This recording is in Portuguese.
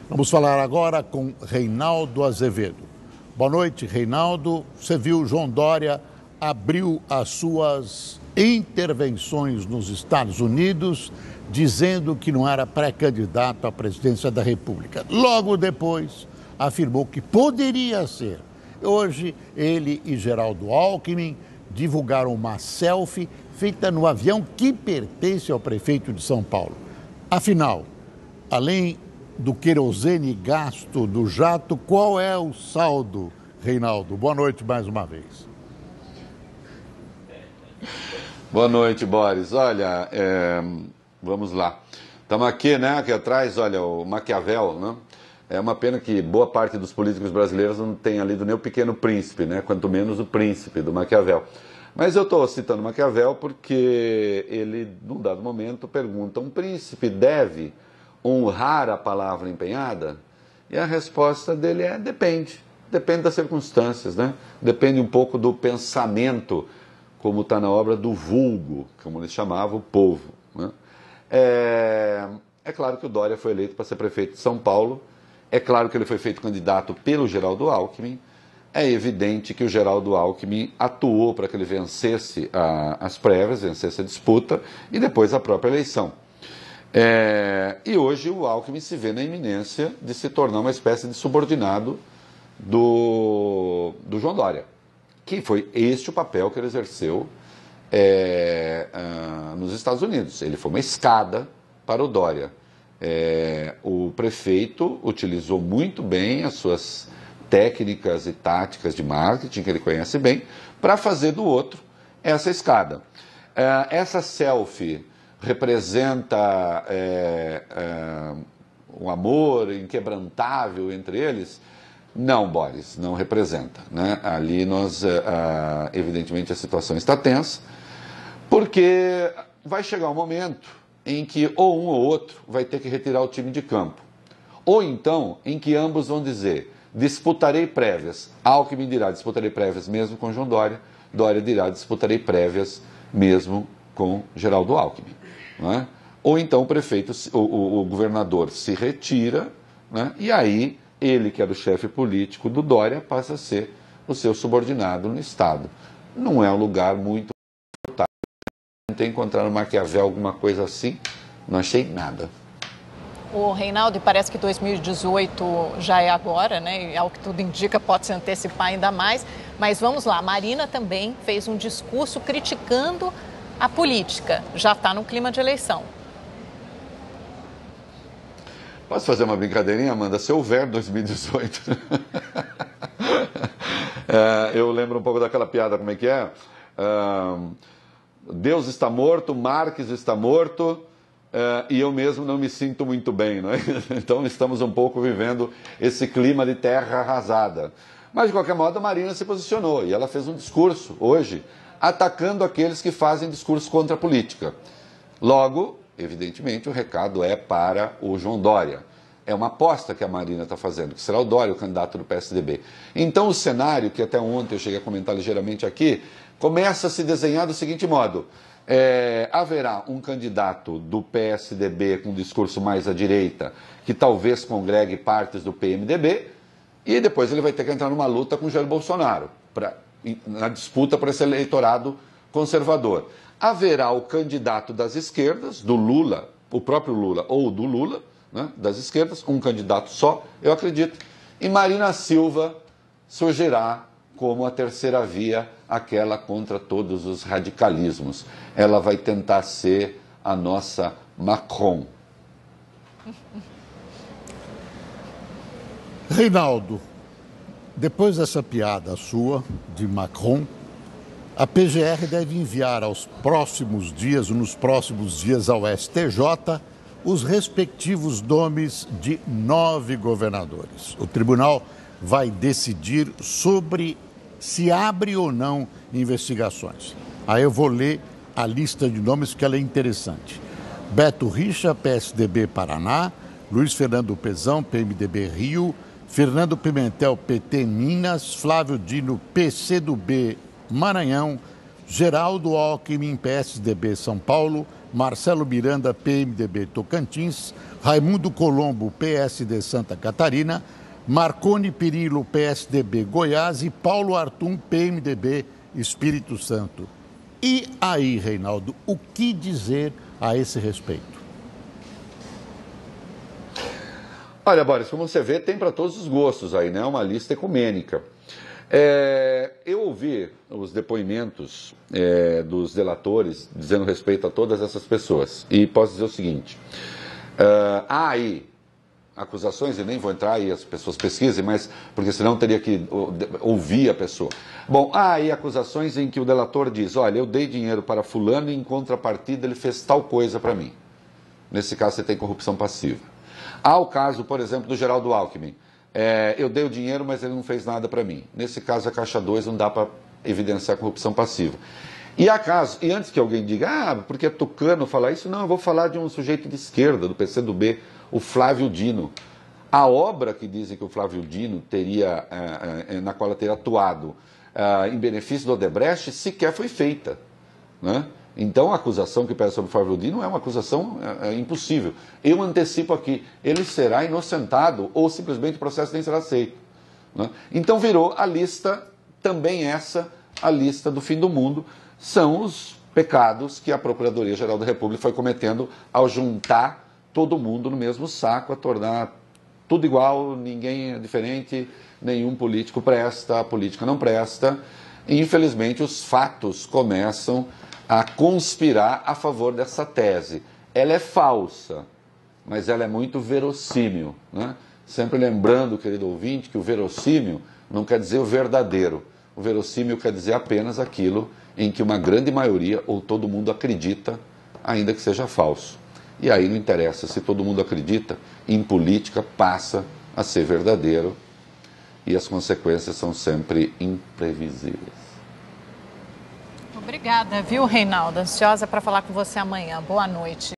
Vamos falar agora com Reinaldo Azevedo. Boa noite, Reinaldo. Você viu, João Dória abriu as suas intervenções nos Estados Unidos, dizendo que não era pré-candidato à presidência da República. Logo depois, afirmou que poderia ser. Hoje, ele e Geraldo Alckmin divulgaram uma selfie feita no avião que pertence ao prefeito de São Paulo. Afinal, além do querosene gasto do jato, qual é o saldo, Reinaldo? Boa noite mais uma vez. Boa noite, Boris. Olha, vamos lá. Estamos aqui, né, aqui atrás, olha, o Maquiavel, né? É uma pena que boa parte dos políticos brasileiros não tenha lido nem o Pequeno Príncipe, né? Quanto menos o Príncipe, do Maquiavel. Mas eu estou citando Maquiavel porque ele, num dado momento, pergunta: um príncipe deve honrar a palavra empenhada? E a resposta dele é: depende. Depende das circunstâncias, né? Depende um pouco do pensamento, como está na obra do vulgo, como ele chamava o povo, né? É claro que o Dória foi eleito para ser prefeito de São Paulo. É claro que ele foi feito candidato pelo Geraldo Alckmin. É evidente que o Geraldo Alckmin atuou para que ele vencesse as prévias, vencesse a disputa e depois a própria eleição. E hoje o Alckmin se vê na iminência de se tornar uma espécie de subordinado do João Dória, que foi este o papel que ele exerceu nos Estados Unidos. Ele foi uma escada para o Dória. O prefeito utilizou muito bem as suas técnicas e táticas de marketing, que ele conhece bem, para fazer do outro essa escada. Essa selfie representa um amor inquebrantável entre eles? Não, Boris, não representa, né? Ali evidentemente a situação está tensa, porque vai chegar um momento em que ou um ou outro vai ter que retirar o time de campo. Ou então, em que ambos vão dizer: disputarei prévias. Alckmin dirá: disputarei prévias mesmo com João Dória. Dória dirá: disputarei prévias mesmo com Geraldo Alckmin. Não é? Ou então o governador se retira, né? E aí ele, que era o chefe político do Dória, passa a ser o seu subordinado no Estado. Não é um lugar muito confortável. Tentei encontrar no Maquiavel alguma coisa assim, não achei nada. O Reinaldo, e parece que 2018 já é agora, né? E ao que tudo indica, pode se antecipar ainda mais. Mas vamos lá, a Marina também fez um discurso criticando a política. Já está no clima de eleição. Posso fazer uma brincadeirinha, Amanda? Se houver 2018. Eu lembro um pouco daquela piada, como é que é? Deus está morto, Marques está morto, e eu mesmo não me sinto muito bem, não é? Então estamos um pouco vivendo esse clima de terra arrasada. Mas, de qualquer modo, a Marina se posicionou e ela fez um discurso hoje atacando aqueles que fazem discurso contra a política. Logo, evidentemente, o recado é para o João Dória. É uma aposta que a Marina está fazendo, que será o Dória o candidato do PSDB. Então o cenário, que até ontem eu cheguei a comentar ligeiramente aqui, começa a se desenhar do seguinte modo: haverá um candidato do PSDB com um discurso mais à direita, que talvez congregue partes do PMDB, e depois ele vai ter que entrar numa luta com o Jair Bolsonaro, na disputa por esse eleitorado conservador. Haverá o candidato das esquerdas, do Lula, o próprio Lula ou do Lula, né, das esquerdas, um candidato só, eu acredito, e Marina Silva surgirá como a terceira via, aquela contra todos os radicalismos. Ela vai tentar ser a nossa Macron. Reinaldo, depois dessa piada sua, de Macron, a PGR deve enviar nos próximos dias ao STJ os respectivos nomes de 9 governadores. O tribunal vai decidir sobre se abre ou não investigações. Aí eu vou ler a lista de nomes, que ela é interessante. Beto Richa, PSDB Paraná; Luiz Fernando Pezão, PMDB Rio; Fernando Pimentel, PT Minas; Flávio Dino, PCdoB Maranhão; Geraldo Alckmin, PSDB São Paulo, Marcelo Miranda, PMDB Tocantins, Raimundo Colombo, PSD Santa Catarina, Marconi Perillo, PSDB Goiás e Paulo Artum, PMDB Espírito Santo. E aí, Reinaldo, o que dizer a esse respeito? Olha, Boris, como você vê, tem para todos os gostos aí, né? Uma lista ecumênica. Eu ouvi os depoimentos dos delatores dizendo respeito a todas essas pessoas. E posso dizer o seguinte, há aí acusações, e nem vou entrar aí, as pessoas pesquisem, mas porque senão teria que ouvir a pessoa. Bom, há aí acusações em que o delator diz, olha, eu dei dinheiro para fulano e em contrapartida ele fez tal coisa para mim. Nesse caso você tem corrupção passiva. Há o caso, por exemplo, do Geraldo Alckmin. Eu dei o dinheiro, mas ele não fez nada para mim. Nesse caso, a Caixa 2 não dá para evidenciar corrupção passiva. E há casos, e antes que alguém diga, porque é tucano falar isso, não, eu vou falar de um sujeito de esquerda, do PCdoB, o Flávio Dino. A obra que dizem que o Flávio Dino teria, na qual ela teria atuado em benefício do Odebrecht, sequer foi feita, né? Então, a acusação que pesa sobre o Flávio Dino é uma acusação impossível. Eu antecipo aqui, ele será inocentado ou simplesmente o processo nem será aceito, né? Então, virou a lista, também essa, a lista do fim do mundo, são os pecados que a Procuradoria-Geral da República foi cometendo ao juntar todo mundo no mesmo saco, a tornar tudo igual, ninguém é diferente, nenhum político presta, a política não presta. E, infelizmente, os fatos começam a conspirar a favor dessa tese. Ela é falsa, mas ela é muito verossímil, né? Sempre lembrando, querido ouvinte, que o verossímil não quer dizer o verdadeiro. O verossímil quer dizer apenas aquilo em que uma grande maioria ou todo mundo acredita, ainda que seja falso. E aí não interessa, se todo mundo acredita, em política passa a ser verdadeiro e as consequências são sempre imprevisíveis. Obrigada, viu, Reinaldo? Ansiosa para falar com você amanhã. Boa noite.